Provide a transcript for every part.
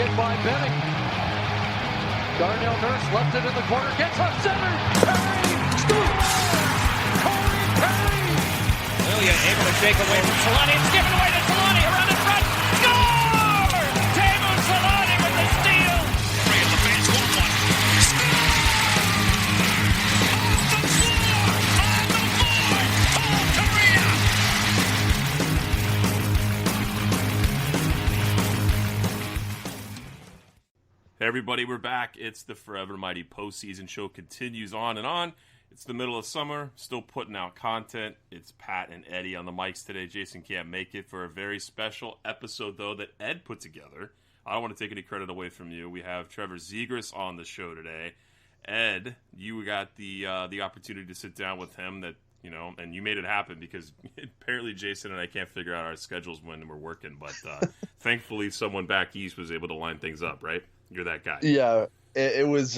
it by Benning. Darnell Nurse left it in the corner, gets up center. Perry scores! Corey Perry! William able to shake away from Solani. It's given away to Solani around in front. Score! Teemu Solani with the steal. And the fans want one. Score! Off the floor! On the board! Paul Kariya! Hey everybody, we're back. It's the Forever Mighty postseason show. Continues on and on. It's the middle of summer, still putting out content. It's Pat and Eddie on the mics today. Jason can't make it for a very special episode, though, that Ed put together. I don't want to take any credit away from you. We have Trevor Zegras on the show today. Ed, you got the opportunity to sit down with him, that and you made it happen because apparently Jason and I can't figure out our schedules when we're working. But thankfully, someone back east was able to line things up, right? You're that guy. Yeah, it was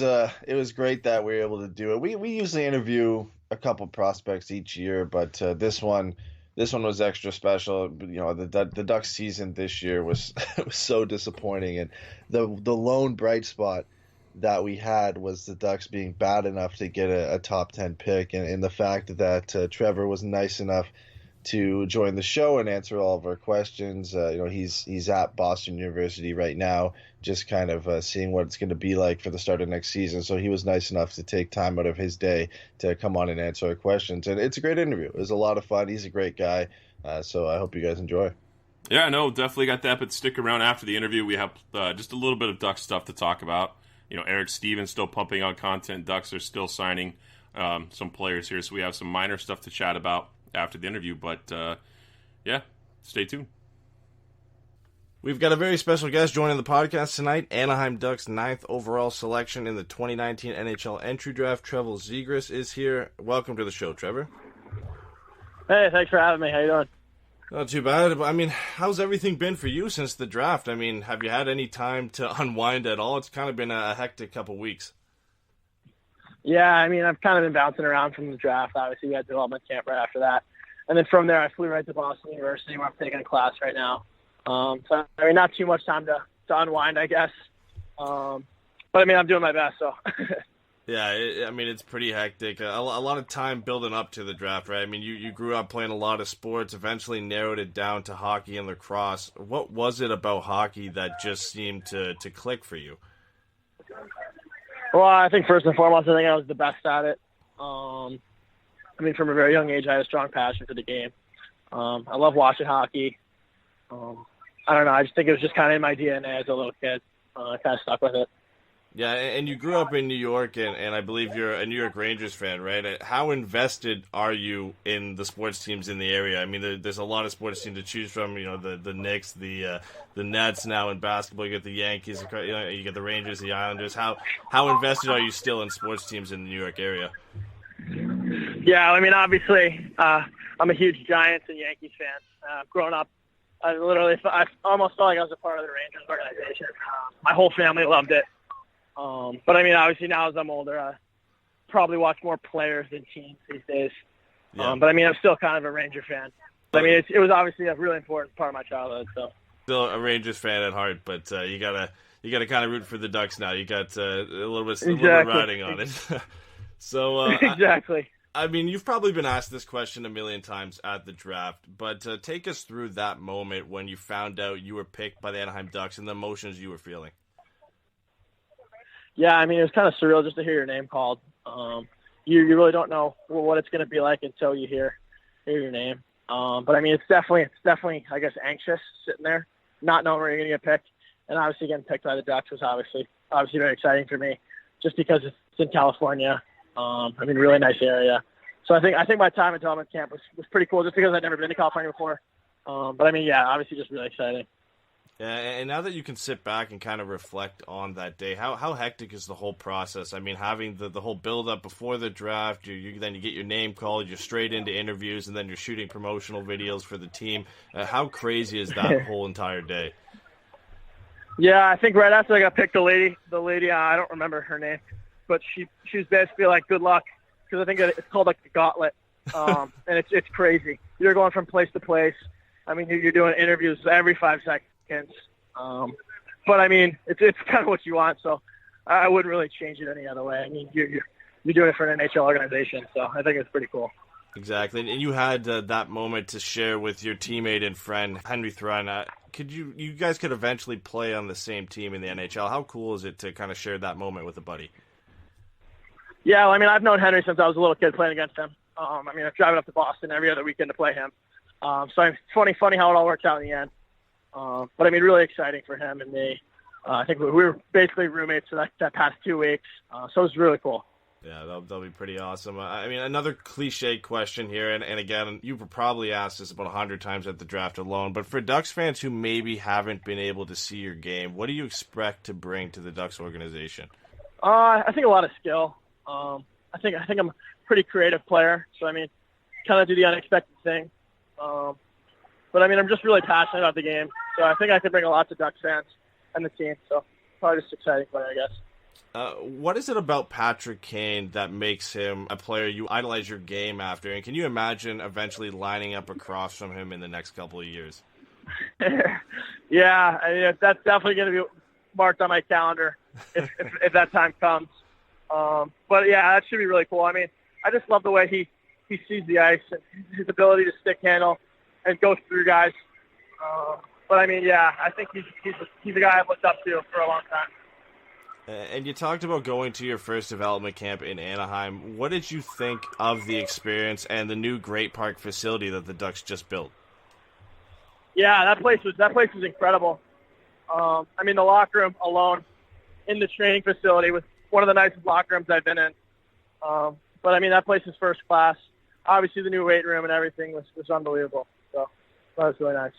great that we were able to do it. We usually interview a couple prospects each year, but this one was extra special. The Ducks season this year was so disappointing, and the lone bright spot that we had was the Ducks being bad enough to get a top 10 pick, and the fact that Trevor was nice enough to join the show and answer all of our questions. He's at Boston University right now, just kind of seeing what it's going to be like for the start of next season. So he was nice enough to take time out of his day to come on and answer our questions. And it's a great interview. It was a lot of fun. He's a great guy. So I hope you guys enjoy. Yeah, no, definitely got that. But stick around after the interview. We have just a little bit of Ducks stuff to talk about. Eric Stevens still pumping out content. Ducks are still signing some players here. So we have some minor stuff to chat about after the interview, but stay tuned. We've got a very special guest joining the podcast tonight. Anaheim Ducks 9th overall selection in the 2019 NHL entry draft. Trevor Zegras is here. Welcome to the show, Trevor. Hey, thanks for having me. How you doing? Not too bad. I mean, how's everything been for you since the draft? I mean, have you had any time to unwind at all? It's kind of been a hectic couple weeks. Yeah, I mean, I've kind of been bouncing around from the draft. Obviously, we had development camp right after that. And then from there, I flew right to Boston University, where I'm taking a class right now. So, I mean, not too much time to unwind, I guess. But, I mean, I'm doing my best, so. Yeah, I mean, it's pretty hectic. A lot of time building up to the draft, right? I mean, you grew up playing a lot of sports, eventually narrowed it down to hockey and lacrosse. What was it about hockey that just seemed to click for you? Well, I think first and foremost, I think I was the best at it. I mean, from a very young age, I had a strong passion for the game. I love watching hockey. I don't know. I just think it was just kind of in my DNA as a little kid. I kind of stuck with it. Yeah, and you grew up in New York, and I believe you're a New York Rangers fan, right? How invested are you in the sports teams in the area? I mean, there's a lot of sports teams to choose from. The Knicks, the Nets now in basketball. You get the Yankees, you get the Rangers, the Islanders. How invested are you still in sports teams in the New York area? Yeah, I mean, obviously, I'm a huge Giants and Yankees fan. Growing up, I almost felt like I was a part of the Rangers organization. My whole family loved it. But I mean, obviously now as I'm older, I probably watch more players than teams these days. Yeah. But I mean, I'm still kind of a Ranger fan. I mean, it was obviously a really important part of my childhood. So still a Rangers fan at heart, but you gotta kind of root for the Ducks now. You got a little bit riding on it. So exactly. I mean, you've probably been asked this question a million times at the draft, but take us through that moment when you found out you were picked by the Anaheim Ducks and the emotions you were feeling. Yeah, I mean, it was kind of surreal just to hear your name called. You really don't know what it's going to be like until you hear your name. But I mean, it's definitely, I guess, anxious sitting there, not knowing where you're going to get picked, and obviously getting picked by the Ducks was obviously very exciting for me, just because it's in California. I mean, really nice area. So I think my time at development camp was pretty cool, just because I'd never been to California before. But I mean, yeah, obviously just really exciting. Yeah, and now that you can sit back and kind of reflect on that day, how hectic is the whole process? I mean, having the whole build-up before the draft, then you get your name called, you're straight into interviews, and then you're shooting promotional videos for the team. How crazy is that whole entire day? Yeah, I think right after I got picked, the lady, I don't remember her name, but she was basically like, good luck, because I think it's called like the gauntlet, and it's crazy. You're going from place to place. I mean, you're doing interviews every 5 seconds. but I mean, it's kind of what you want, so I wouldn't really change it any other way. I mean, you're doing it for an NHL organization, so I think it's pretty cool. Exactly, and you had that moment to share with your teammate and friend Henry Thrun. You guys could eventually play on the same team in the NHL. How cool is it to kind of share that moment with a buddy? Yeah, well, I mean, I've known Henry since I was a little kid playing against him. I mean, I'm driving up to Boston every other weekend to play him. So it's funny how it all worked out in the end. But I mean, really exciting for him and me. I think we were basically roommates for that past 2 weeks. So it was really cool. Yeah, that'll be pretty awesome. I mean, another cliche question here, and again, you were probably asked this about 100 times at the draft alone, but for Ducks fans who maybe haven't been able to see your game, what do you expect to bring to the Ducks organization? I think a lot of skill. I think I'm a pretty creative player, so I mean, kind of do the unexpected thing. But I mean, I'm just really passionate about the game, so I think I could bring a lot to Ducks fans and the team. So probably just exciting player, I guess. What is it about Patrick Kane that makes him a player you idolize your game after? And can you imagine eventually lining up across from him in the next couple of years? Yeah, I mean, that's definitely going to be marked on my calendar if that time comes. But yeah, that should be really cool. I mean, I just love the way he sees the ice and his ability to stick handle and go through guys. But I mean, yeah, I think he's a guy I've looked up to for a long time. And you talked about going to your first development camp in Anaheim. What did you think of the experience and the new Great Park facility that the Ducks just built? Yeah, that place was incredible. I mean, the locker room alone in the training facility was one of the nicest locker rooms I've been in. But I mean, that place is first class. Obviously, the new weight room and everything was unbelievable. So that was really nice.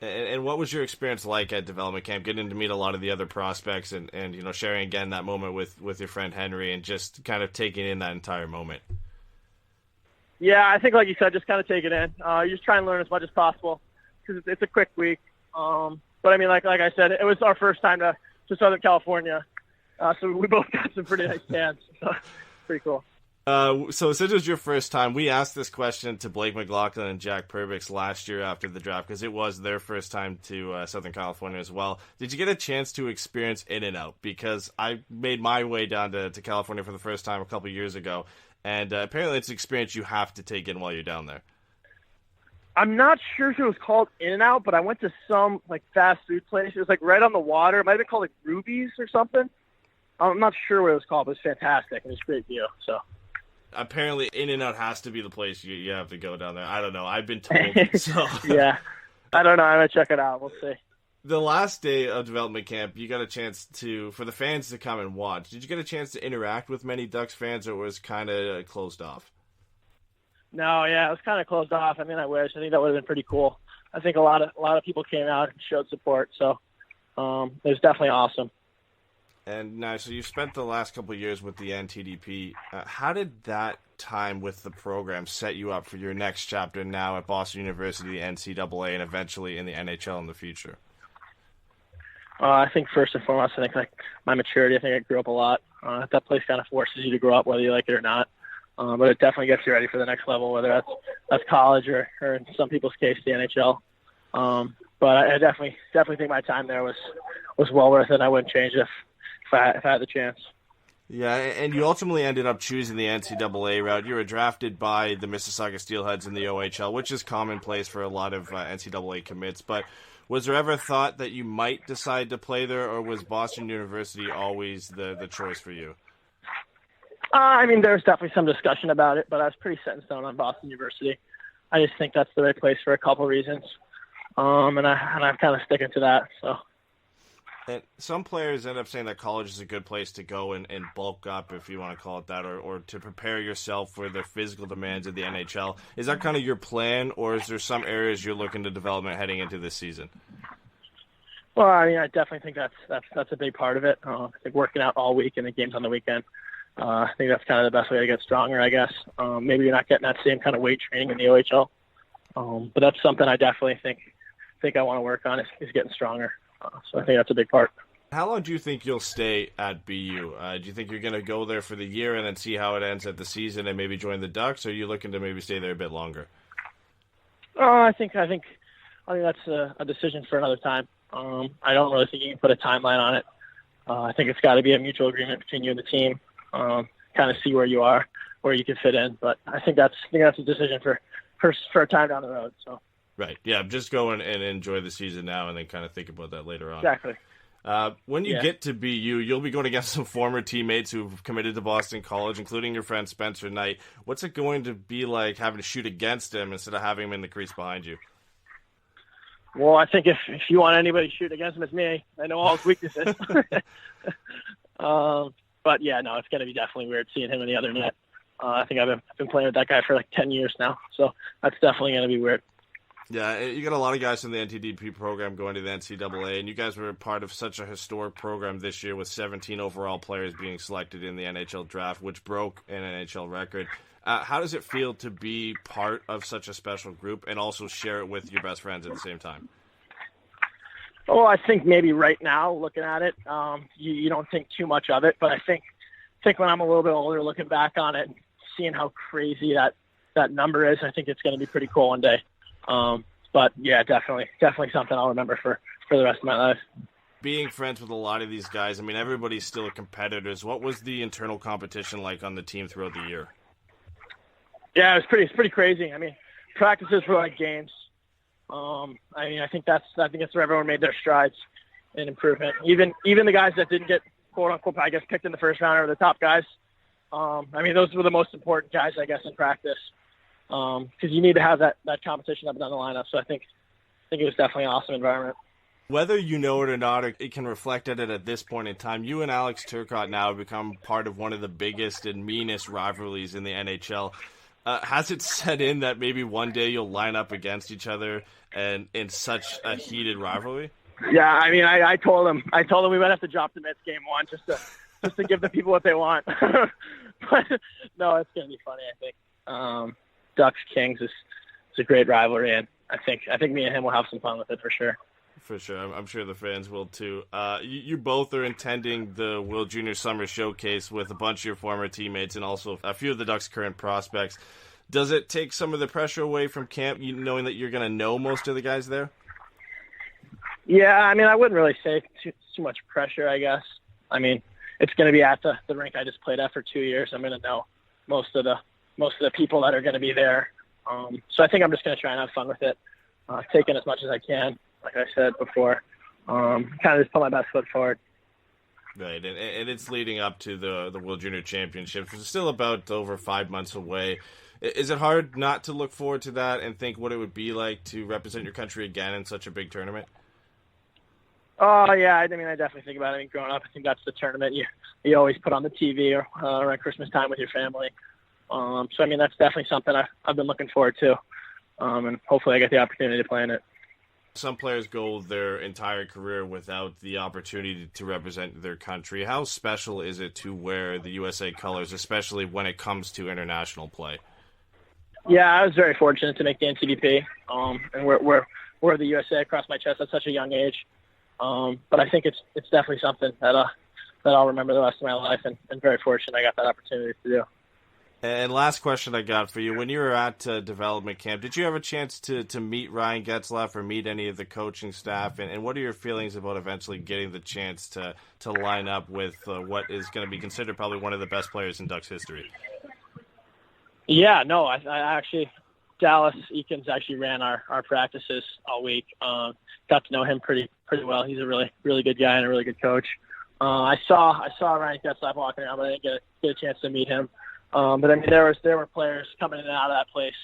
And what was your experience like at development camp, getting to meet a lot of the other prospects and sharing again that moment with your friend Henry and just kind of taking in that entire moment? Yeah, I think like you said, just kind of take it in. You just try and learn as much as possible because it's a quick week. But I mean, like I said, it was our first time to Southern California, so we both got some pretty nice cans. So pretty cool. So since it was your first time, we asked this question to Blake McLaughlin and Jack Perbix last year after the draft because it was their first time to Southern California as well. Did you get a chance to experience In-N-Out? Because I made my way down to California for the first time a couple of years ago, and apparently it's an experience you have to take in while you're down there. I'm not sure if it was called In-N-Out, but I went to some like fast food place. It was like right on the water. It might have been called like Ruby's or something. I'm not sure what it was called, but it was fantastic. It was a great view, so. Apparently, In-N-Out has to be the place you have to go down there. I don't know. I've been told. So. Yeah. I don't know. I'm going to check it out. We'll see. The last day of development camp, you got a chance for the fans to come and watch. Did you get a chance to interact with many Ducks fans, or was kind of closed off? No, yeah, it was kind of closed off. I mean, I wish. I think that would have been pretty cool. I think a lot of people came out and showed support, so it was definitely awesome. And now, so you spent the last couple of years with the NTDP. How did that time with the program set you up for your next chapter now at Boston University, the NCAA, and eventually in the NHL in the future? I think first and foremost, I think like my maturity. I think I grew up a lot. That place kind of forces you to grow up, whether you like it or not. But it definitely gets you ready for the next level, whether that's college or in some people's case, the NHL. But I definitely think my time there was well worth it. I wouldn't change it if I had the chance. Yeah, and you ultimately ended up choosing the NCAA route. You were drafted by the Mississauga Steelheads in the OHL, which is commonplace for a lot of NCAA commits. But was there ever thought that you might decide to play there, or was Boston University always the choice for you? I mean, there was definitely some discussion about it, but I was pretty set in stone on Boston University. I just think that's the right place for a couple reasons, and I'm kind of sticking to that. So. And some players end up saying that college is a good place to go and bulk up, if you want to call it that, or to prepare yourself for the physical demands of the NHL. Is that kind of your plan, or is there some areas you're looking to development heading into this season? Well, I mean, I definitely think that's a big part of it. I think working out all week and the games on the weekend. I think that's kind of the best way to get stronger, I guess. Maybe you're not getting that same kind of weight training in the OHL, but that's something I definitely think I want to work on is getting stronger. So I think that's a big part. How long do you think you'll stay at BU? Do you think you're going to go there for the year and then see how it ends at the season and maybe join the Ducks, or are you looking to maybe stay there a bit longer? I think that's a decision for another time. I don't really think you can put a timeline on it. I think it's got to be a mutual agreement between you and the team. Kind of see where you are, where you can fit in. But I think that's a decision for a time down the road. So. Right. Yeah. Just go and enjoy the season now, and then kind of think about that later on. Exactly. When you get to be you'll be going against some former teammates who've committed to Boston College, including your friend Spencer Knight. What's it going to be like having to shoot against him instead of having him in the crease behind you? Well, I think if you want anybody to shoot against him, it's me. I know all his weaknesses. But yeah, no, it's going to be definitely weird seeing him in the other net. I think I've been playing with that guy for like 10 years now, so that's definitely going to be weird. Yeah, you got a lot of guys from the NTDP program going to the NCAA, and you guys were part of such a historic program this year with 17 overall players being selected in the NHL draft, which broke an NHL record. How does it feel to be part of such a special group and also share it with your best friends at the same time? Oh, I think maybe right now, looking at it, you don't think too much of it. But I think when I'm a little bit older, looking back on it, seeing how crazy that number is, I think it's going to be pretty cool one day. But yeah, definitely something I'll remember for the rest of my life. Being friends with a lot of these guys, I mean, everybody's still competitors. What was the internal competition like on the team throughout the year? Yeah, it's pretty crazy. I mean, practices were like games. I think that's where everyone made their strides in improvement. Even the guys that didn't get quote unquote, I guess, picked in the first round are the top guys. I mean, those were the most important guys, I guess, in practice. Because you need to have that competition up and down the lineup. So I think it was definitely an awesome environment. Whether you know it or not, it can reflect at it at this point in time. You and Alex Turcotte now have become part of one of the biggest and meanest rivalries in the NHL. Has it set in that maybe one day you'll line up against each other and in such a heated rivalry? Yeah, I mean, I told him we might have to drop the Mets game one just to give the people what they want. But no, it's gonna be funny. I think Ducks Kings is a great rivalry, and I think me and him will have some fun with it for sure. For sure. I'm sure the fans will too. You both are attending the World Junior Summer Showcase with a bunch of your former teammates and also a few of the Ducks' current prospects. Does it take some of the pressure away from camp, knowing that you're going to know most of the guys there? Yeah, I mean, I wouldn't really say too much pressure, I guess. I mean, it's going to be at the rink I just played at for 2 years. I'm going to know most of the people that are going to be there. So I think I'm just going to try and have fun with it, take in as much as I can. Like I said before, kind of just put my best foot forward. Right, and it's leading up to the World Junior Championships, which is still about over 5 months away. Is it hard not to look forward to that and think what it would be like to represent your country again in such a big tournament? Oh, yeah, I mean, I definitely think about it. I mean, growing up, I think that's the tournament you always put on the TV or around Christmas time with your family. So, I mean, that's definitely something I've been looking forward to, and hopefully I get the opportunity to play in it. Some players go their entire career without the opportunity to represent their country. How special is it to wear the USA colors, especially when it comes to international play? Yeah, I was very fortunate to make the NTDP and wear the USA across my chest at such a young age. But I think it's definitely something that I'll remember the rest of my life, and very fortunate I got that opportunity to do. And last question I got for you. When you were at development camp, did you have a chance to meet Ryan Getzlaf or meet any of the coaching staff? And what are your feelings about eventually getting the chance to line up with what is going to be considered probably one of the best players in Ducks history? Yeah, no, I actually, Dallas Eakins actually ran our practices all week. Got to know him pretty well. He's a really, really good guy and a really good coach. I saw Ryan Getzlaf walking around, but I didn't get a chance to meet him. But I mean, there were players coming in and out of that place.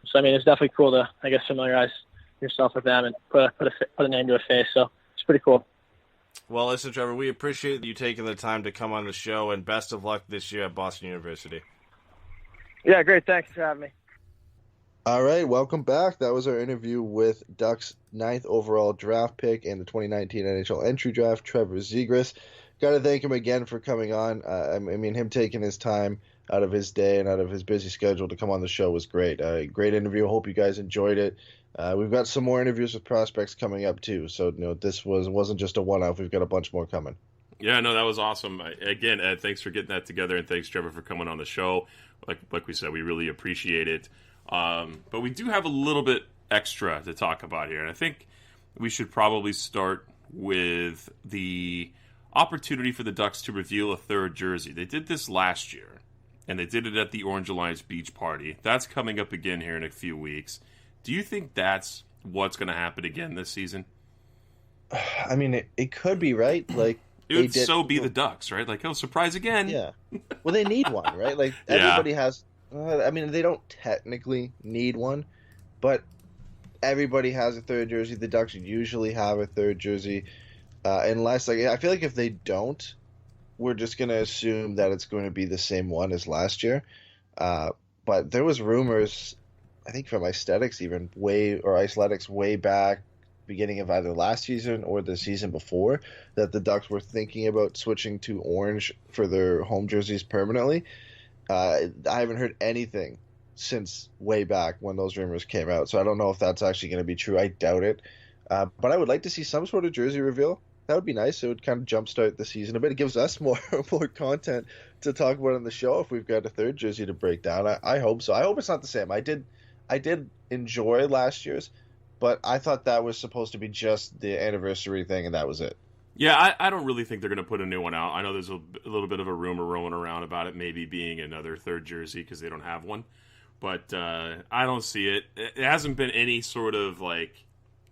So I mean, it's definitely cool to, I guess, familiarize yourself with them and put a name to a face. So it's pretty cool. Well, listen, Trevor, we appreciate you taking the time to come on the show, and best of luck this year at Boston University. Yeah, great. Thanks for having me. All right, welcome back. That was our interview with Ducks' 9th overall draft pick in the 2019 NHL entry draft, Trevor Zegras. Got to thank him again for coming on. I mean, him taking his time out of his day and out of his busy schedule to come on the show was great. Great interview. Hope you guys enjoyed it. We've got some more interviews with prospects coming up too. So this wasn't just a one-off. We've got a bunch more coming. Yeah, no, that was awesome. Again, Ed, thanks for getting that together, and thanks, Trevor, for coming on the show. Like we said, we really appreciate it. But we do have a little bit extra to talk about here, and I think we should probably start with the opportunity for the Ducks to reveal a third jersey. They did this last year, and they did it at the Orange Alliance beach party. That's coming up again here in a few weeks. Do you think that's what's going to happen again this season? I mean, it could be, right? Like, it would so be the Ducks, right? Like, oh, surprise again. Yeah. Well, they need one, right? Like, Yeah. everybody has. I mean, they don't technically need one, but everybody has a third jersey. The Ducks usually have a third jersey, unless, like, I feel like if they don't, we're just going to assume that it's going to be the same one as last year. But there was rumors, I think from Aesthetics way back, beginning of either last season or the season before, that the Ducks were thinking about switching to orange for their home jerseys permanently. I haven't heard anything since way back when those rumors came out, so I don't know if that's actually going to be true. I doubt it. But I would like to see some sort of jersey reveal. That would be nice. It would kind of jumpstart the season a bit. It gives us more content to talk about on the show if we've got a third jersey to break down. I hope so. I hope it's not the same. I did enjoy last year's, but I thought that was supposed to be just the anniversary thing, and that was it. Yeah, I don't really think they're going to put a new one out. I know there's a little bit of a rumor rolling around about it maybe being another third jersey because they don't have one. But I don't see it. It hasn't been any sort of like,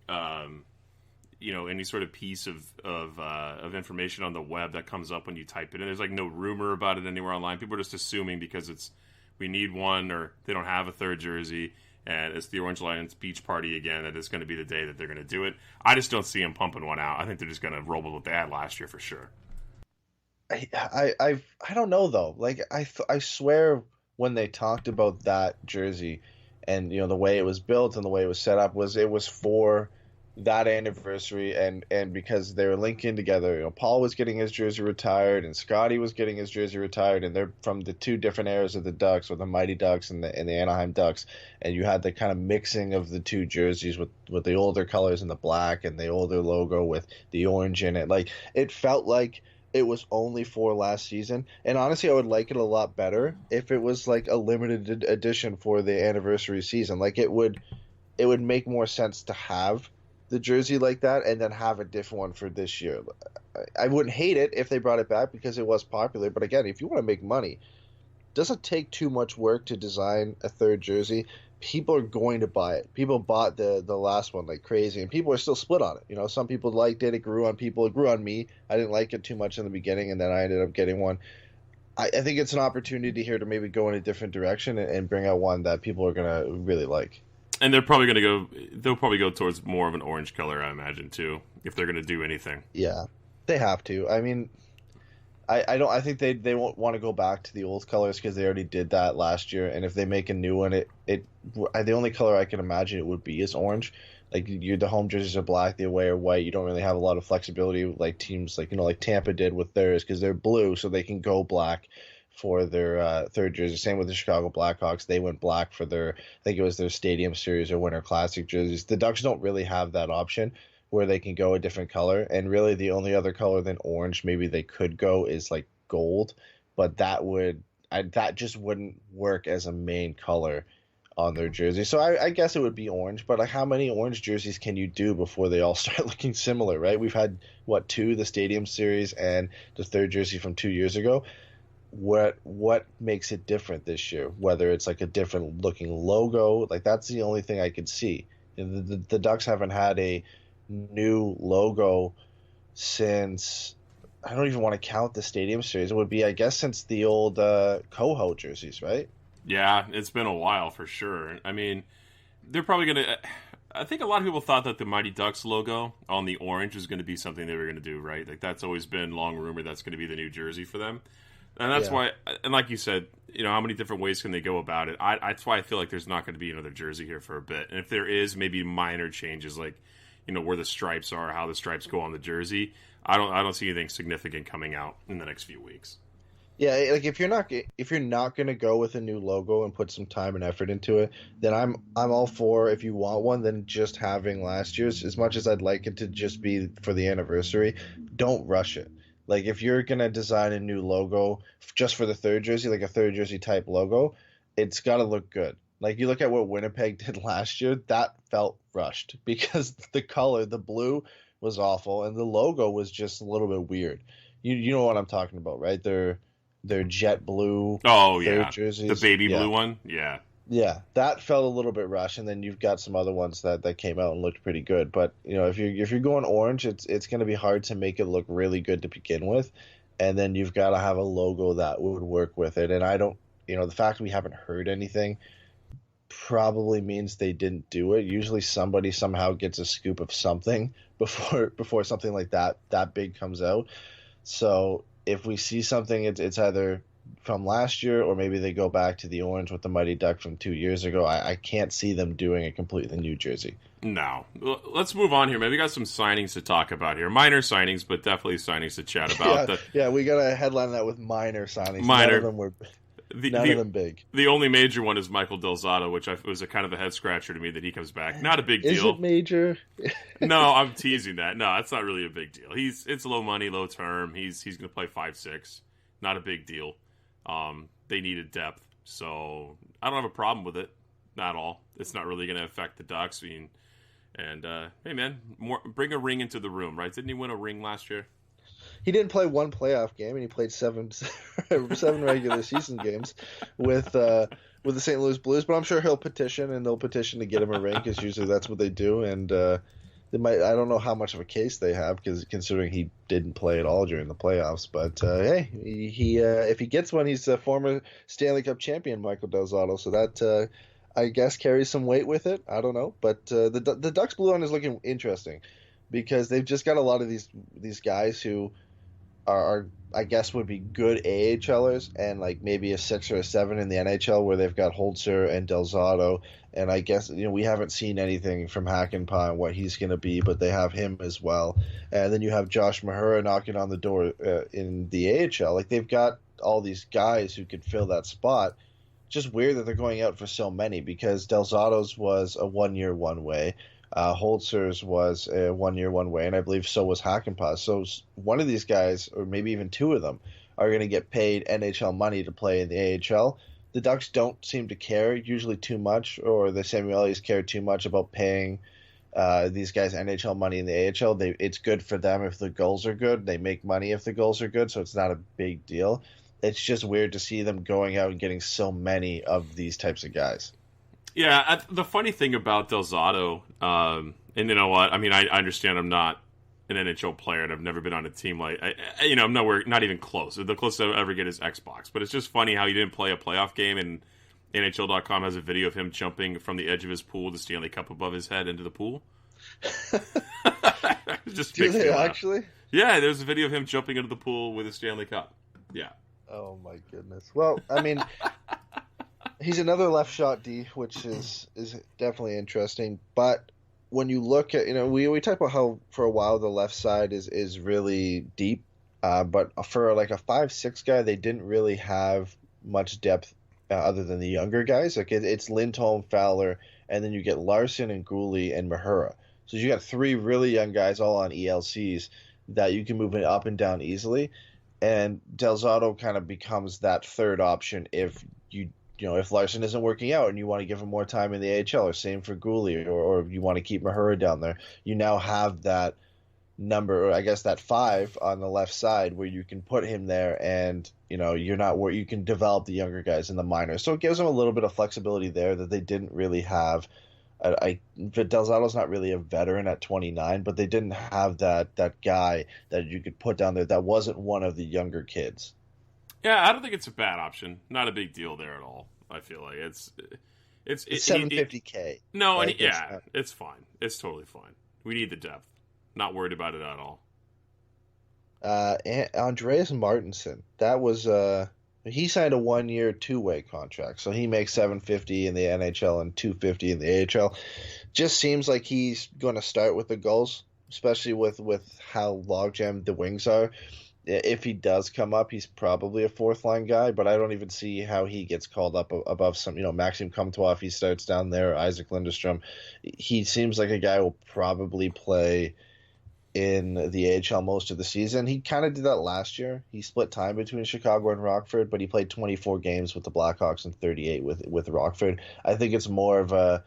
any sort of piece of information on the web that comes up when you type it in. There's like no rumor about it anywhere online. People are just assuming because we need one or they don't have a third jersey. And it's the Orange Alliance beach party again. That is going to be the day that they're going to do it. I just don't see them pumping one out. I think they're just going to roll with what they had last year for sure. I don't know though. Like I swear when they talked about that jersey, and the way it was built and the way it was set up it was for that anniversary, and because they were linking together. Paul was getting his jersey retired, and Scotty was getting his jersey retired, and they're from the two different eras of the Ducks, or the Mighty Ducks and the Anaheim Ducks, and you had the kind of mixing of the two jerseys with the older colors and the black, and the older logo with the orange in it. Like, it felt like it was only for last season, and honestly, I would like it a lot better if it was like a limited edition for the anniversary season. Like, it would make more sense to have the jersey like that and then have a different one for this year. I wouldn't hate it if they brought it back because it was popular, but again, if you want to make money, it doesn't take too much work to design a third jersey. People are going to buy it. People bought the last one like crazy, and people are still split on it. Some people liked it. It grew on people. It grew on me. I didn't like it too much in the beginning, and then I ended up getting one. I think it's an opportunity here to maybe go in a different direction and bring out one that people are going to really like. And they're probably going to they'll probably go towards more of an orange color, I imagine, too, if they're going to do anything. Yeah, they have to. I mean, I think they won't want to go back to the old colors because they already did that last year. And if they make a new one, the only color I can imagine it would be is orange. Like, the home jerseys are black, the away are white. You don't really have a lot of flexibility like teams like Tampa did with theirs, because they're blue, so they can go black for their third jersey. Same with the Chicago Blackhawks. They went black for I think it was their Stadium Series or Winter Classic jerseys. The Ducks don't really have that option where they can go a different color. And really the only other color than orange maybe they could go is like gold. But that just wouldn't work as a main color on their jersey. So I guess it would be orange. But like, how many orange jerseys can you do before they all start looking similar, right? We've had, two, the Stadium Series and the third jersey from 2 years ago. What makes it different this year? Whether it's like a different looking logo, like that's the only thing I could see. The Ducks haven't had a new logo since, I don't even want to count the Stadium Series. It would be, I guess, since the old Coho jerseys, right? Yeah, it's been a while for sure. I mean, they're probably going to... I think a lot of people thought that the Mighty Ducks logo on the orange was going to be something they were going to do, right? Like, that's always been long rumored that's going to be the new jersey for them. And that's why, and like you said, how many different ways can they go about it? That's why I feel like there's not going to be another jersey here for a bit. And if there is, maybe minor changes, like, where the stripes are, how the stripes go on the jersey. I don't see anything significant coming out in the next few weeks. Yeah, like if you're not going to go with a new logo and put some time and effort into it, then I'm all for, if you want one, then just having last year's. As much as I'd like it to just be for the anniversary, don't rush it. Like, if you're going to design a new logo just for the third jersey, like a third jersey type logo, it's got to look good. Like, you look at what Winnipeg did last year, that felt rushed because the color, the blue, was awful, and the logo was just a little bit weird. You know what I'm talking about, right? They're jet blue. Oh third yeah, jerseys. the baby Yeah. blue one. Yeah. Yeah, that felt a little bit rushed, and then you've got some other ones that came out and looked pretty good. But if you're going orange, it's going to be hard to make it look really good to begin with, and then you've got to have a logo that would work with it. And I don't, the fact we haven't heard anything probably means they didn't do it. Usually, somebody somehow gets a scoop of something before something like that big comes out. So if we see something, it's either from last year, or maybe they go back to the orange with the Mighty Duck from 2 years ago. I can't see them doing a completely new jersey. No. Let's move on here, man. We got some signings to talk about here. Minor signings, but definitely signings to chat about. Yeah, we got to headline that with minor signings. Minor. None of them were none of them big. The only major one is Michael Del Zotto, which was a kind of a head scratcher to me that he comes back. Not a big deal. Is it major? No, I'm teasing that. No, it's not really a big deal. It's low money, low term. He's going to play 5-6. Not a big deal. They needed depth, so I don't have a problem with it at all. It's not really going to affect the Ducks. Hey man, bring a ring into the room, right? Didn't he win a ring last year? He didn't play one playoff game, and he played seven regular season games with the St. Louis Blues. But I'm sure he'll petition, and they'll petition to get him a ring, because usually that's what they do. And they might. I don't know how much of a case they have, because considering he didn't play at all during the playoffs. But hey, he if he gets one, he's a former Stanley Cup champion, Michael Del Zotto. So that I guess carries some weight with it. I don't know, but the Ducks blue line is looking interesting, because they've just got a lot of these guys who are I guess would be good AHLers, and like maybe a 6 or a 7 in the NHL, where they've got Holzer and Del Zotto. And I guess we haven't seen anything from Hakanpää and what he's going to be, but they have him as well. And then you have Josh Mahura knocking on the door in the AHL. Like, they've got all these guys who could fill that spot. Just weird that they're going out for so many, because Del Zotto's was a 1 year one way. Holzer's was a 1 year one way, and I believe so was Hakanpää. So one of these guys, or maybe even two of them, are going to get paid NHL money to play in the AHL. The Ducks don't seem to care usually too much, or the Samuelis care too much about paying these guys NHL money in the AHL. It's good for them if the goals are good. They make money if the goals are good, so it's not a big deal. It's just weird to see them going out and getting so many of these types of guys. Yeah, the funny thing about Del Zotto, and you know what? I mean, I understand I'm not an NHL player, and I've never been on a team like, I'm nowhere, not even close. The closest I'll ever get is Xbox. But it's just funny how he didn't play a playoff game, and NHL.com has a video of him jumping from the edge of his pool, the Stanley Cup above his head, into the pool. Just Do they actually? Yeah, there's a video of him jumping into the pool with a Stanley Cup. Yeah. Oh my goodness. Well, I mean, he's another left shot D, which is definitely interesting. But when you look at, we talk about how for a while the left side is really deep. But for like a 5'6" guy, they didn't really have much depth other than the younger guys. Like it's Lindholm, Fowler, and then you get Larson and Gooley and Mahura. So you got three really young guys all on ELCs that you can move it up and down easily. And Del Zotto kind of becomes that third option if if Larson isn't working out and you want to give him more time in the AHL, or same for Gooley, or you want to keep Mahura down there. You now have that number, or I guess that 5 on the left side, where you can put him there, and you're not where you can develop the younger guys in the minors. So it gives them a little bit of flexibility there that they didn't really have. Del Zotto's not really a veteran at 29, but they didn't have that guy that you could put down there that wasn't one of the younger kids. Yeah, I don't think it's a bad option. Not a big deal there at all. I feel like it's $750K. No, like, it's fine. It's totally fine. We need the depth. Not worried about it at all. Andreas Martinsen, that was he signed a 1 year 2-way contract, so he makes $750 in the NHL and $250 in the AHL. Just seems like he's going to start with the goals, especially with how logjammed the wings are. If he does come up, he's probably a fourth line guy, but I don't even see how he gets called up above some, Maxim Comtois if he starts down there, Isaac Lindstrom. He seems like a guy who will probably play in the AHL most of the season. He kind of did that last year. He split time between Chicago and Rockford, but he played 24 games with the Blackhawks and 38 with Rockford. I think it's more of a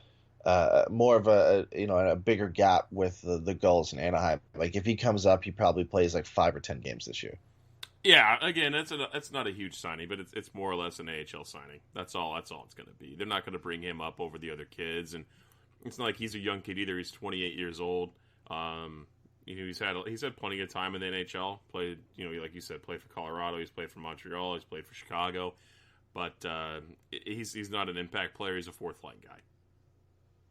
more of a bigger gap with the Gulls in Anaheim. Like if he comes up, he probably plays like 5 or 10 games this year. Yeah, again, it's not a huge signing, but it's more or less an AHL signing. That's all it's going to be. They're not going to bring him up over the other kids, and it's not like he's a young kid either. He's 28 years old. He's had plenty of time in the NHL. Played, like you said, played for Colorado. He's played for Montreal. He's played for Chicago, but he's not an impact player. He's a fourth line guy.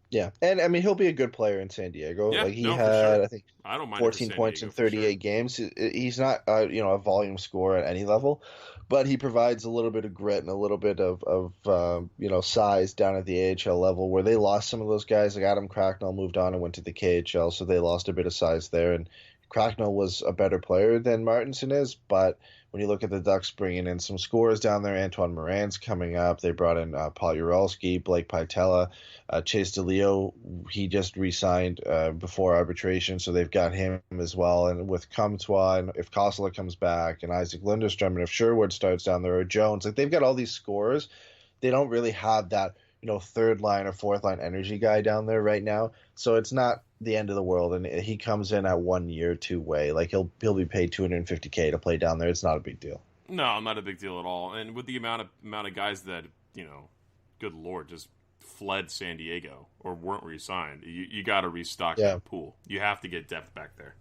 Yeah, and I mean he'll be a good player in San Diego. Yeah, like he for had, sure. I think, I don't mind 14 points in 38 games. He's not, a volume scorer at any level, but he provides a little bit of grit and a little bit of size down at the AHL level, where they lost some of those guys. Like Adam Cracknell moved on and went to the KHL, so they lost a bit of size there. And Cracknell was a better player than Martinsen is, but when you look at the Ducks bringing in some scorers down there, Antoine Moran's coming up. They brought in Paul Uralski, Blake Pytela, Chase DeLeo. He just re-signed before arbitration, so they've got him as well. And with Comtois, and if Kosela comes back, and Isaac Lindstrom, and if Sherwood starts down there, or Jones, like they've got all these scorers. They don't really have that third line or fourth line energy guy down there right now. So it's not the end of the world. And he comes in at 1 year, 2-way. Like he'll be paid $250K to play down there. It's not a big deal. No, not a big deal at all. And with the amount of guys that, good Lord, just fled San Diego or weren't re-signed, you got to restock that pool. You have to get depth back there.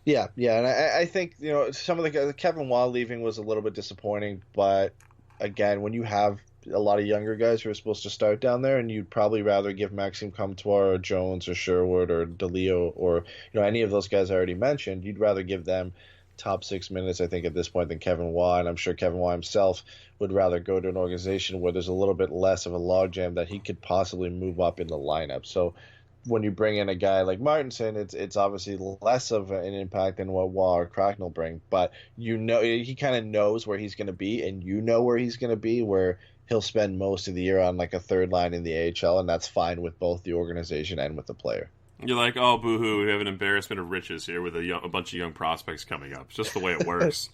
Yeah. And I think, some of the guys, Kevin Waugh leaving was a little bit disappointing. But again, when you have a lot of younger guys who are supposed to start down there, and you'd probably rather give Maxime Comtois or Jones or Sherwood or DeLeo or any of those guys I already mentioned, you'd rather give them top 6 minutes, I think, at this point than Kevin Waugh. And I'm sure Kevin Waugh himself would rather go to an organization where there's a little bit less of a logjam that he could possibly move up in the lineup. So when you bring in a guy like Martinsen, it's obviously less of an impact than what Waugh or Cracknell bring, but he kind of knows where he's going to be, and where he's going to be, where he'll spend most of the year on like a third line in the AHL, and that's fine with both the organization and with the player. You're like, oh, boo-hoo, we have an embarrassment of riches here with a bunch of young prospects coming up. It's just the way it works.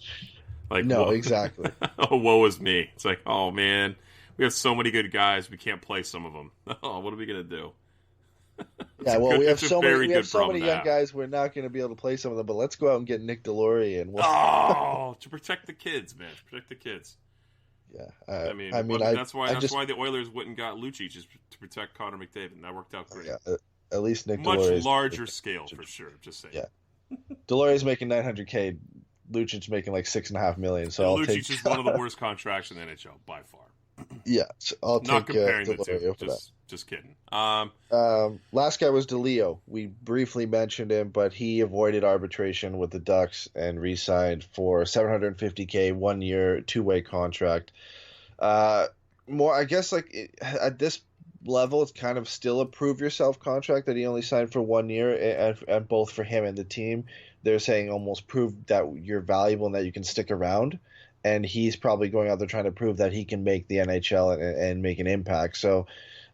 Like, no, exactly. Oh, woe is me. It's like, oh, man, we have so many good guys, we can't play some of them. Oh, what are we going to do? Yeah, well, we have so many young guys, we're not going to be able to play some of them, but let's go out and get Nick Deslauriers. And to protect the kids, man. To protect the kids. Yeah, that's why the Oilers went and got Lucic, is to protect Connor McDavid, and that worked out great. Yeah, at least Nick much Deslauriers larger scale for sure. Just saying. Yeah, Deslauriers making $900K, Lucic making like $6.5 million. So Lucic is one of the worst contracts in the NHL by far. Yeah, so I'll not take comparing the Deslauriers two. for that. Just kidding. Last guy was DeLeo. We briefly mentioned him, but he avoided arbitration with the Ducks and re-signed for $750K, 1 year, 2-way contract. More, I guess, at this level, it's kind of still a prove yourself contract that he only signed for 1 year, and both for him and the team, they're saying almost prove that you're valuable and that you can stick around. And he's probably going out there trying to prove that he can make the NHL and make an impact. So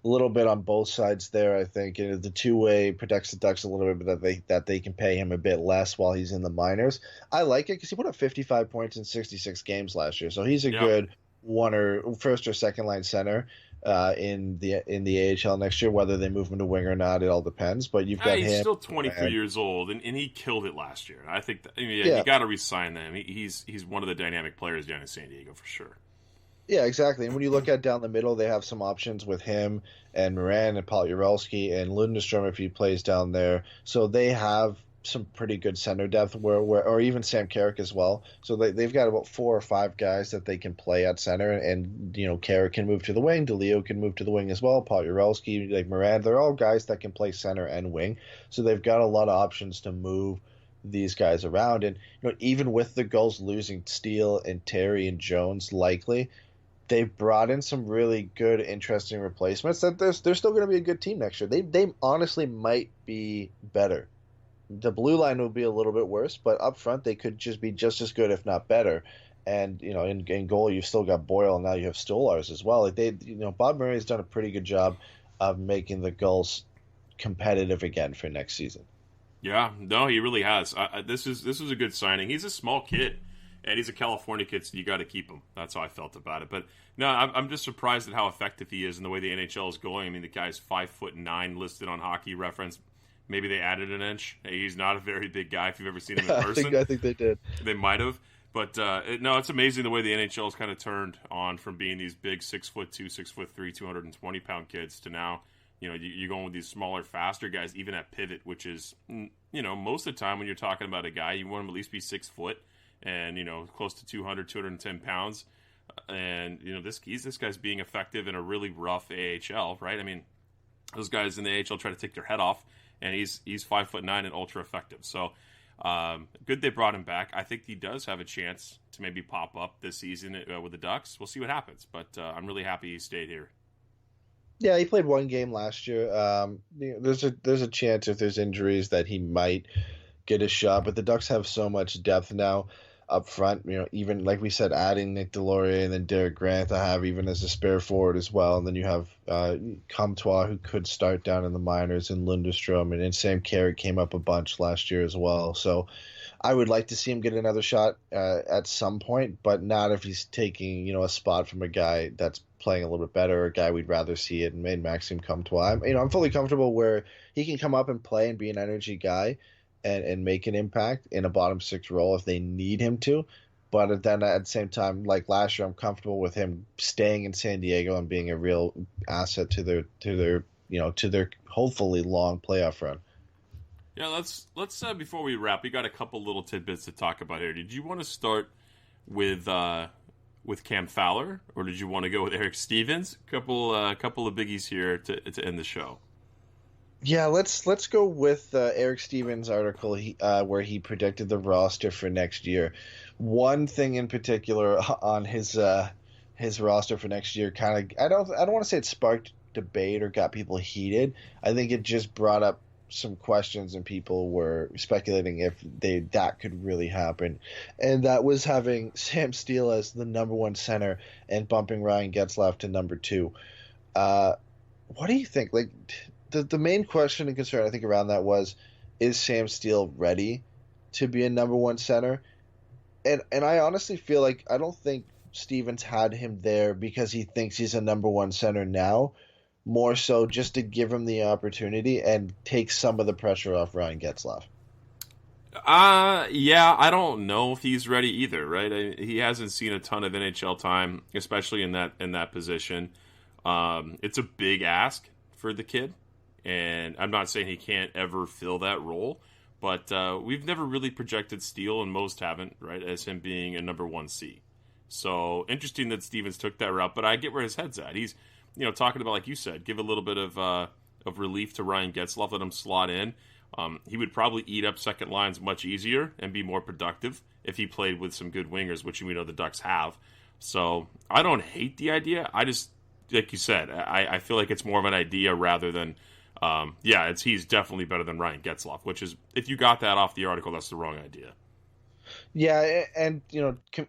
a little bit on both sides there, I think. And the 2-way protects the Ducks a little bit, but that they can pay him a bit less while he's in the minors. I like it because he put up 55 points in 66 games last year. So he's a good first or second line center in the AHL next year. Whether they move him to wing or not, it all depends. But you've got him. He's still 23 years old, and he killed it last year. I think you got to re-sign them. He's one of the dynamic players down in San Diego for sure. Yeah, exactly. And when you look at down the middle, they have some options with him and Moran and Paul Uralski and Lundestrom if he plays down there. So they have some pretty good center depth, or even Sam Carrick as well. So they've got about 4 or 5 guys that they can play at center, and Carrick can move to the wing, DeLeo can move to the wing as well, Paul Uralski, like Moran, they're all guys that can play center and wing. So they've got a lot of options to move these guys around. And even with the Gulls losing Steele and Terry and Jones likely, they've brought in some really good, interesting replacements that they're still going to be a good team next year. They honestly might be better. The blue line will be a little bit worse, but up front they could just be just as good, if not better. And in goal you've still got Boyle, and now you have Stolarz as well. Bob Murray has done a pretty good job of making the Gulls competitive again for next season. Yeah, no, he really has. This is a good signing. He's a small kid. And he's a California kid, so you got to keep him. That's how I felt about it. But no, I'm just surprised at how effective he is and the way the NHL is going. I mean, the guy's 5'9" listed on Hockey Reference. Maybe they added an inch. He's not a very big guy if you've ever seen him in person. I think they did. They might have. But no, it's amazing the way the NHL has kind of turned on from being these big 6'2", 6'3", 220-pound kids to now, you're going with these smaller, faster guys, even at pivot, which is, most of the time when you're talking about a guy, you want him at least be 6 foot and, close to 200, 210 pounds. And, this guy's being effective in a really rough AHL, right? I mean, those guys in the AHL try to take their head off, and he's 5'9" and ultra effective. So, good they brought him back. I think he does have a chance to maybe pop up this season with the Ducks. We'll see what happens, but I'm really happy he stayed here. Yeah, he played one game last year. There's a chance if there's injuries that he might get a shot, but the Ducks have so much depth now up front. Even like we said, adding Nick Deslauriers and then Derek Grant, I have even as a spare forward as well. And then you have Comtois, who could start down in the minors, and Lundestrom, and then Sam Carrick came up a bunch last year as well. So I would like to see him get another shot at some point, but not if he's taking a spot from a guy that's playing a little bit better, or a guy we'd rather see it, and made Maxime Comtois. I'm fully comfortable where he can come up and play and be an energy guy and make an impact in a bottom six role if they need him to. But then at the same time, like last year, I'm comfortable with him staying in San Diego and being a real asset to their hopefully long playoff run. Yeah, let's before we wrap, we got a couple little tidbits to talk about here. Did you want to start with Cam Fowler, or did you want to go with Eric Stevens? Couple of biggies here to end the show. Yeah, let's go with Eric Stevens' article where he predicted the roster for next year. One thing in particular on his roster for next year I don't want to say it sparked debate or got people heated. I think it just brought up some questions, and people were speculating if that could really happen. And that was having Sam Steele as the number one center and bumping Ryan Getzlaf to number 2. What do you think? Like, the main question and concern I think around that was, is Sam Steele ready to be a number one center? And I honestly feel like I don't think Stevens had him there because he thinks he's a number one center now, more so just to give him the opportunity and take some of the pressure off Ryan Getzlaf. Yeah, I don't know if he's ready either, right? He hasn't seen a ton of NHL time, especially in that position. It's a big ask for the kid. And I'm not saying he can't ever fill that role, but we've never really projected Steele, and most haven't, right, as him being a number 1C. So interesting that Stevens took that route, but I get where his head's at. He's, talking about, like you said, give a little bit of relief to Ryan Getzlaf, let him slot in. He would probably eat up second lines much easier and be more productive if he played with some good wingers, which we know the Ducks have. So I don't hate the idea. I just, like you said, I feel like it's more of an idea rather than he's definitely better than Ryan Getzlaf, which is, if you got that off the article, that's the wrong idea. Yeah, and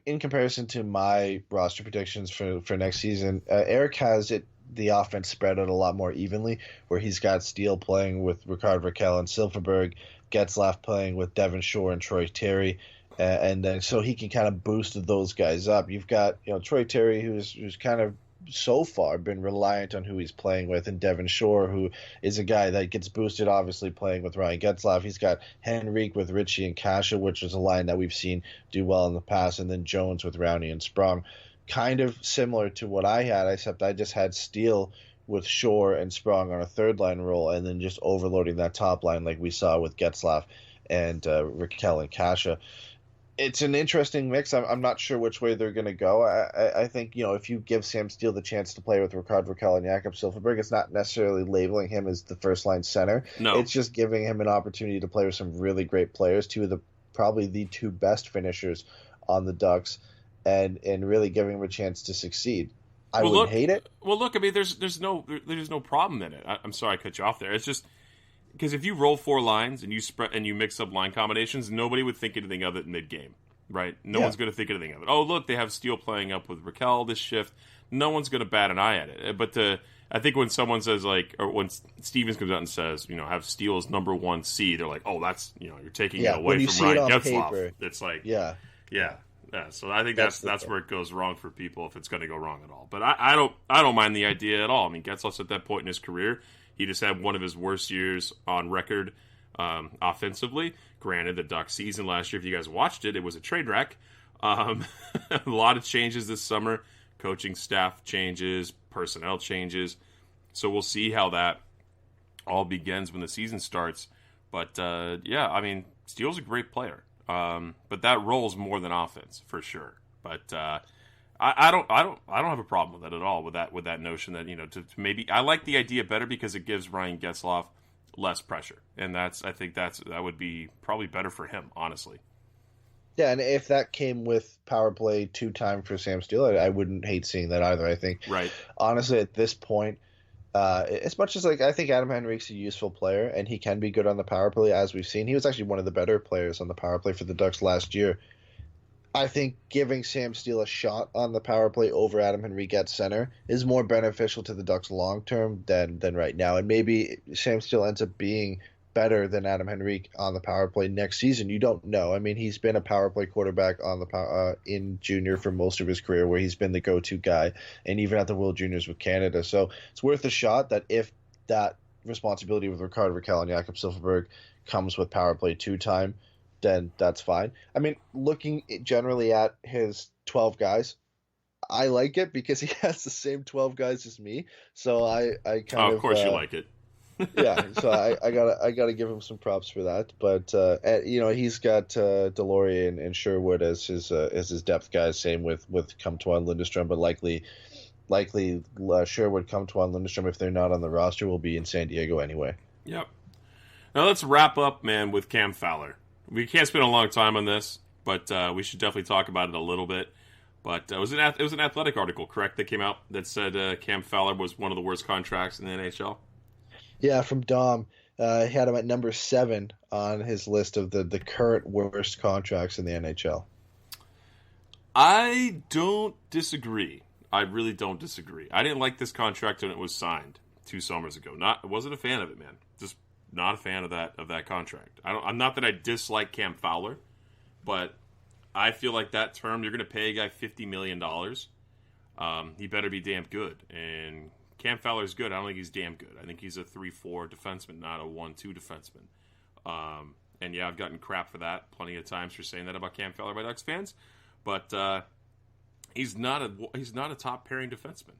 in comparison to my roster predictions for next season, Eric has the offense spread out a lot more evenly, where he's got Steele playing with Rickard Rakell and Silfverberg, Getzlaf playing with Devin Shore and Troy Terry, and then so he can kind of boost those guys up. You've got Troy Terry, who's kind of so far been reliant on who he's playing with, and Devin Shore, who is a guy that gets boosted obviously playing with Ryan Getzlaf. He's got Henrique with Ritchie and Kasha, which is a line that we've seen do well in the past, and then Jones with Rowney and Sprong. Kind of similar to what I had, except I just had Steele with Shore and Sprong on a third line role, and then just overloading that top line like we saw with Getzlaf and Rakell and Kasha. It's an interesting mix. I'm not sure which way they're going to go. I think, if you give Sam Steele the chance to play with Rickard Rakell and Jakob Silfverberg, it's not necessarily labeling him as the first-line center. No. It's just giving him an opportunity to play with some really great players, probably the two best finishers on the Ducks, and really giving him a chance to succeed. I wouldn't hate it. Well, look, I mean, there's no problem in it. I'm sorry I cut you off there. It's just because if you roll 4 lines and you spread and you mix up line combinations, nobody would think anything of it mid-game, right? No one's going to think anything of it. Oh, look, they have Steele playing up with Rakell this shift. No one's going to bat an eye at it. But I think when someone says, like, or when Stevens comes out and says, have Steele as number 1C, they're like, oh, that's, you're taking it away from Ryan Getzlaf. It's like, yeah. Yeah, so I think that's where it goes wrong for people if it's going to go wrong at all. But I don't mind the idea at all. I mean, Getzlaf's at that point in his career, he just had one of his worst years on record offensively. Granted, the Ducks season last year, if you guys watched it, it was a train wreck. A lot of changes this summer, coaching staff changes, personnel changes. So we'll see how that all begins when the season starts. But yeah, I mean, Steele's a great player. But that rolls more than offense for sure. But I don't have a problem with that at all. With that notion that to maybe I like the idea better because it gives Ryan Getzlaf less pressure, and I think that would be probably better for him, honestly. Yeah, and if that came with power play 2-time for Sam Steele, I wouldn't hate seeing that either. I think, right. Honestly, at this point, as much as I think Adam Henrique's a useful player and he can be good on the power play, as we've seen, he was actually one of the better players on the power play for the Ducks last year. I think giving Sam Steele a shot on the power play over Adam Henrique at center is more beneficial to the Ducks long term than right now. And maybe Sam Steele ends up being better than Adam Henrique on the power play next season. You don't know. I mean, he's been a power play quarterback on the in junior for most of his career, where he's been the go-to guy, and even at the World Juniors with Canada. So it's worth a shot that if that responsibility with Ricardo Rakell and Jakob Silfverberg comes with power play 2-time, then that's fine. I mean, looking generally at his 12 guys, I like it because he has the same 12 guys as me. So I kind of course you like it. Yeah, so I gotta give him some props for that. But he's got Delory and Sherwood as his depth guys. Same with Comtois and Lindstrom, but likely Sherwood, Comtois, and Lindstrom, if they're not on the roster, will be in San Diego anyway. Yep. Now let's wrap up, man, with Cam Fowler. We can't spend a long time on this, but we should definitely talk about it a little bit. But it was an Athletic article, correct, that came out that said Cam Fowler was one of the worst contracts in the NHL. Yeah, from Dom. He had him at number 7 on his list of the current worst contracts in the NHL. I don't disagree. I really don't disagree. I didn't like this contract when it was signed 2 summers ago. I wasn't a fan of it, man. Just not a fan of that contract. I'm not that I dislike Cam Fowler, but I feel like that term, you're going to pay a guy $50 million. He better be damn good. And Cam Fowler's good. I don't think he's damn good. I think he's a 3-4 defenseman, not a 1-2 defenseman. And yeah, I've gotten crap for that plenty of times for saying that about Cam Fowler by Ducks fans. But he's not a top pairing defenseman,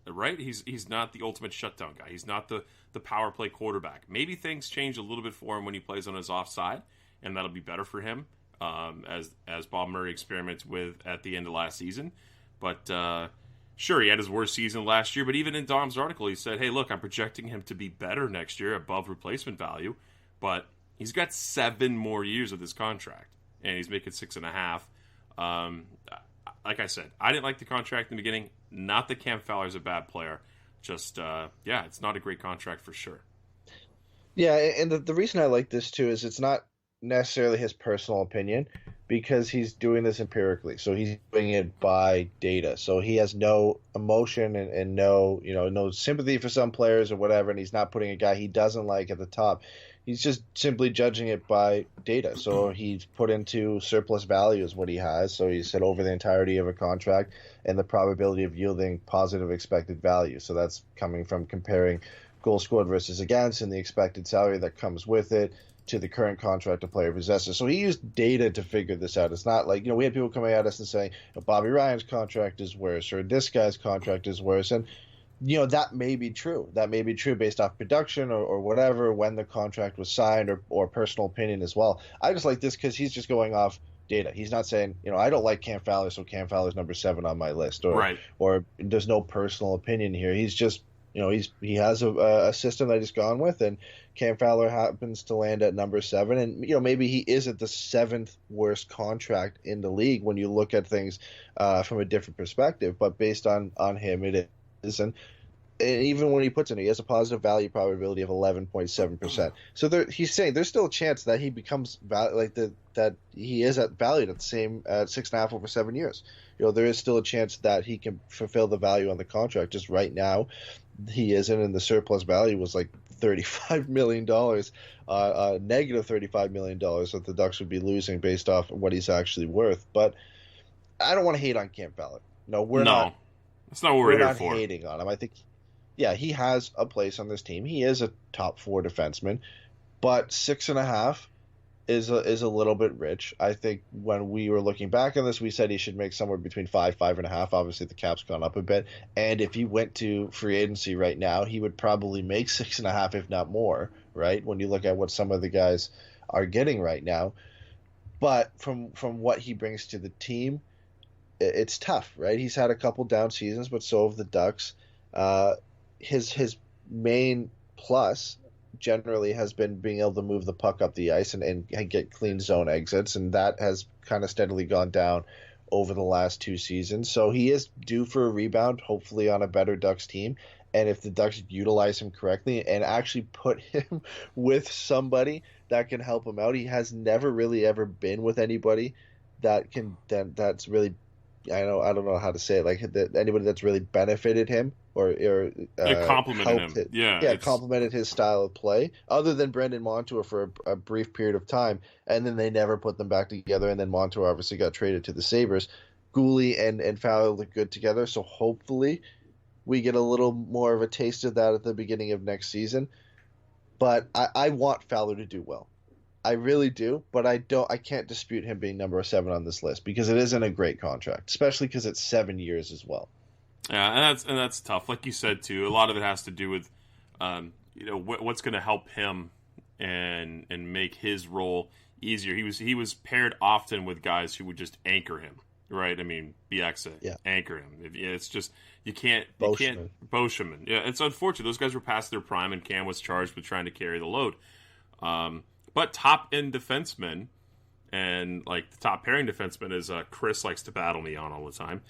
right? He's not the ultimate shutdown guy. He's not the power play quarterback. Maybe things change a little bit for him when he plays on his offside, and that'll be better for him as Bob Murray experiments with at the end of last season. But sure, he had his worst season last year, but even in Dom's article, he said, hey, look, I'm projecting him to be better next year, above replacement value, but he's got 7 more years of this contract, and he's making 6.5. Like I said, I didn't like the contract in the beginning. Not that Cam Fowler's a bad player. Just, it's not a great contract for sure. Yeah, and the reason I like this, too, is it's not necessarily his personal opinion, because he's doing this empirically. So he's doing it by data. So he has no emotion and no sympathy for some players or whatever, and he's not putting a guy he doesn't like at the top. He's just simply judging it by data. So he's put into surplus value is what he has. So he said over the entirety of a contract and the probability of yielding positive expected value. So that's coming from comparing goals scored versus against and the expected salary that comes with it to the current contract a player possesses. So he used data to figure this out. It's not like, we had people coming at us and saying, Bobby Ryan's contract is worse or this guy's contract is worse. And that may be true. That may be true based off production or whatever, when the contract was signed or personal opinion as well. I just like this because he's just going off data. He's not saying, I don't like Cam Fowler, so Cam Fowler's number 7 on my list. Or there's no personal opinion here. He's just, he has a system that he's gone with, and Cam Fowler happens to land at number 7. And, maybe he isn't the 7th worst contract in the league when you look at things from a different perspective. But based on him, it is. And even when he puts in it, he has a positive value probability of 11.7%. So he's saying there's still a chance that he becomes that he is valued at the same at 6.5 over 7 years. There is still a chance that he can fulfill the value on the contract. Just right now, he isn't, and the surplus value was like $35 million, negative $35 million that the Ducks would be losing based off of what he's actually worth. But I don't want to hate on Cam Fowler. No, that's not what we're here not for. hating on him. I think, yeah, he has a place on this team. He is a top 4 defenseman, but 6.5 is a little bit rich. I think when we were looking back on this, we said he should make somewhere between 5.5. Obviously, the cap's gone up a bit, and if he went to free agency right now, he would probably make 6.5, if not more. Right, when you look at what some of the guys are getting right now, but from what he brings to the team, it's tough. Right, he's had a couple down seasons, but so have the Ducks. His main plus generally has been being able to move the puck up the ice and get clean zone exits, and that has kind of steadily gone down over the last 2 seasons. So he is due for a rebound, hopefully on a better Ducks team. And if the Ducks utilize him correctly and actually put him with somebody that can help him out, he has never really ever been with anybody that's really, I don't know how to say it, like anybody that's really benefited him or complimented him. Complimented his style of play, other than Brendan Montour for a brief period of time, and then they never put them back together. And then Montour obviously got traded to the Sabres. Gooley and Fowler look good together, so hopefully we get a little more of a taste of that at the beginning of next season. But I want Fowler to do well. I really do, but I can't dispute him being number 7 on this list because it isn't a great contract, especially because it's 7 years as well. Yeah, and that's tough. Like you said too, a lot of it has to do with what's going to help him and make his role easier. He was paired often with guys who would just anchor him, right? I mean, BXA, anchor him. It's just you can't Boschman. Yeah, it's unfortunate. Those guys were past their prime, and Cam was charged with trying to carry the load. But top end defensemen and like the top pairing defenseman is Chris likes to battle me on all the time.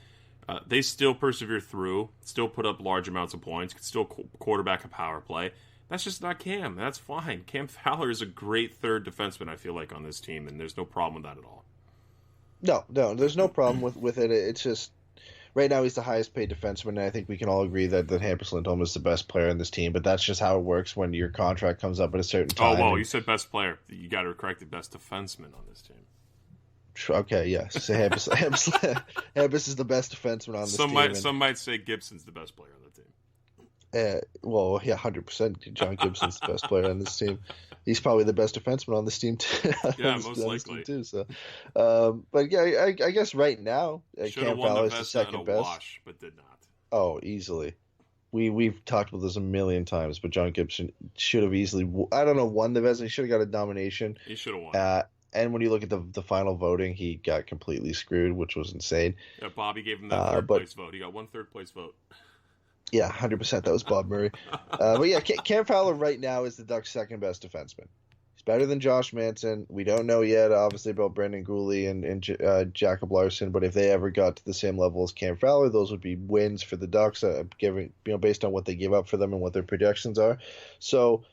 They still persevere through, still put up large amounts of points, can still quarterback a power play. That's just not Cam. That's fine. Cam Fowler is a great third defenseman, I feel like, on this team, and there's no problem with that at all. No, there's no problem with it. It's just right now he's the highest paid defenseman, and I think we can all agree that Hampus Lindholm is the best player in this team, but that's just how it works when your contract comes up at a certain time. Oh, well, you said best player. You got to correct the best defenseman on this team. Okay, yes. So Hampus is the best defenseman on this team. Some might say Gibson's the best player on the team. Well, yeah, 100%. John Gibson's the best player on this team. He's probably the best defenseman on this team too. Yeah, most likely too. So, but yeah, I guess right now Cam Fowler is the second best. Wash, but did not. Oh, easily. We've talked about this a million times, but John Gibson should have easily. I don't know, won the Vezina. He should have got a nomination. He should have won. And when you look at the final voting, he got completely screwed, which was insane. Yeah, Bobby gave him that third place vote. He got 1 third place vote. Yeah, 100%. That was Bob Murray. But yeah, Cam Fowler right now is the Ducks' second best defenseman. He's better than Josh Manson. We don't know yet, obviously, about Brendan Gooley and Jacob Larson, but if they ever got to the same level as Cam Fowler, those would be wins for the Ducks, based on what they give up for them and what their projections are. So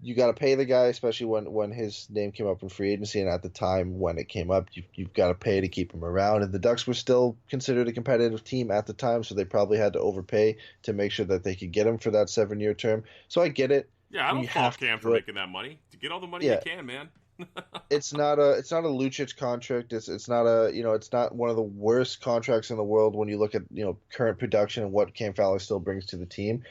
you got to pay the guy, especially when his name came up in free agency, and at the time when it came up, you've got to pay to keep him around. And the Ducks were still considered a competitive team at the time, so they probably had to overpay to make sure that they could get him for that 7-year term. So I get it. Yeah, I don't fault Cam for making that money. To get all the money you can, man. It's not a Lucic contract. It's not one of the worst contracts in the world when you look at current production and what Cam Fowler still brings to the team.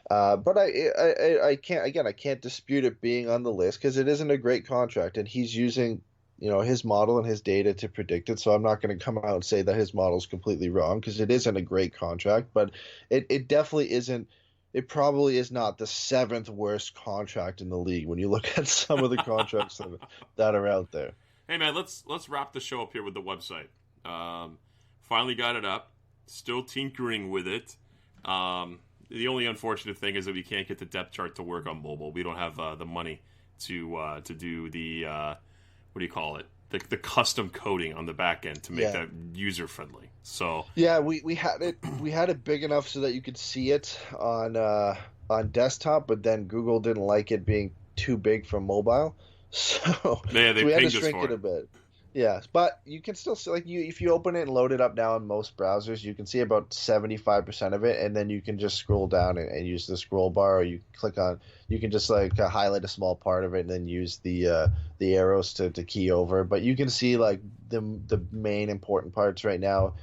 But I can't dispute it being on the list because it isn't a great contract, and he's using his model and his data to predict it. So I'm not going to come out and say that his model is completely wrong because it isn't a great contract, but it definitely isn't. It probably is not the 7th worst contract in the league when you look at some of the contracts that are out there. Hey man, let's wrap the show up here with the website. Finally got it up. Still tinkering with it. The only unfortunate thing is that we can't get the depth chart to work on mobile. We don't have the money to do the what do you call it? The custom coding on the back end to make that user friendly. So yeah, we had it big enough so that you could see it on desktop, but then Google didn't like it being too big for mobile, so we had to shrink it a bit. Yes, but you can still see, if you open it and load it up now in most browsers, you can see about 75% of it, and then you can just scroll down and use the scroll bar, or you can just highlight a small part of it and then use the arrows to key over. But you can see the main important parts right now.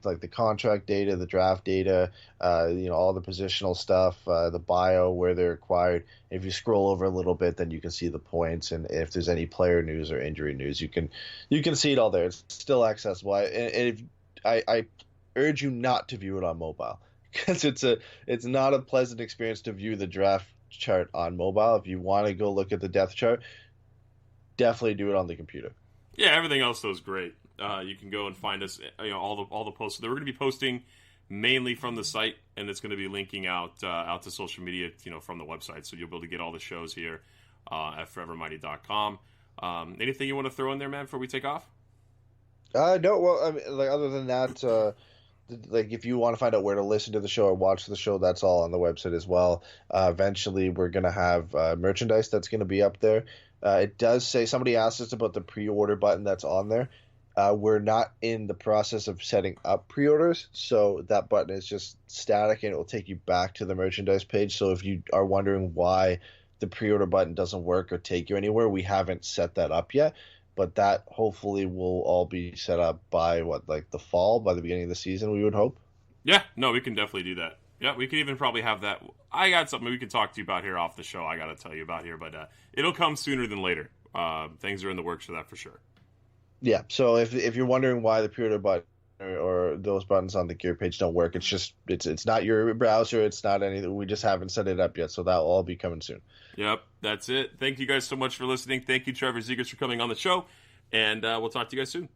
like the contract data, the draft data, all the positional stuff, the bio, where they're acquired. If you scroll over a little bit, then you can see the points, and if there's any player news or injury news, you can see it all there. It's still accessible. I urge you not to view it on mobile, because it's not a pleasant experience to view the draft chart on mobile. If you want to go look at the depth chart, definitely do it on the computer. Yeah, everything else though is great. You can go and find us, all the posts that we're going to be posting mainly from the site, and it's going to be linking out to social media, from the website. So you'll be able to get all the shows here at forevermighty.com. Anything you want to throw in there, man, before we take off? No. Well, I mean, like, other than that, like, if you want to find out where to listen to the show or watch the show, that's all on the website as well. Eventually, we're going to have merchandise that's going to be up there. It does say, somebody asked us about the pre-order button that's on there. We're not in the process of setting up pre-orders, so that button is just static, and it will take you back to the merchandise page. So if you are wondering why the pre-order button doesn't work or take you anywhere, we haven't set that up yet. But that hopefully will all be set up by the fall, by the beginning of the season, we would hope. Yeah, no, we can definitely do that. Yeah, we can even probably have that. I got something we can talk to you about here off the show. I got to tell you about here, but it'll come sooner than later. Things are in the works for that for sure. Yeah, so if you're wondering why the pre-order button or those buttons on the gear page don't work, it's just it's not your browser, it's not anything. We just haven't set it up yet, so that'll all be coming soon. Yep, that's it. Thank you guys so much for listening. Thank you, Trevor Zegras, for coming on the show, and we'll talk to you guys soon.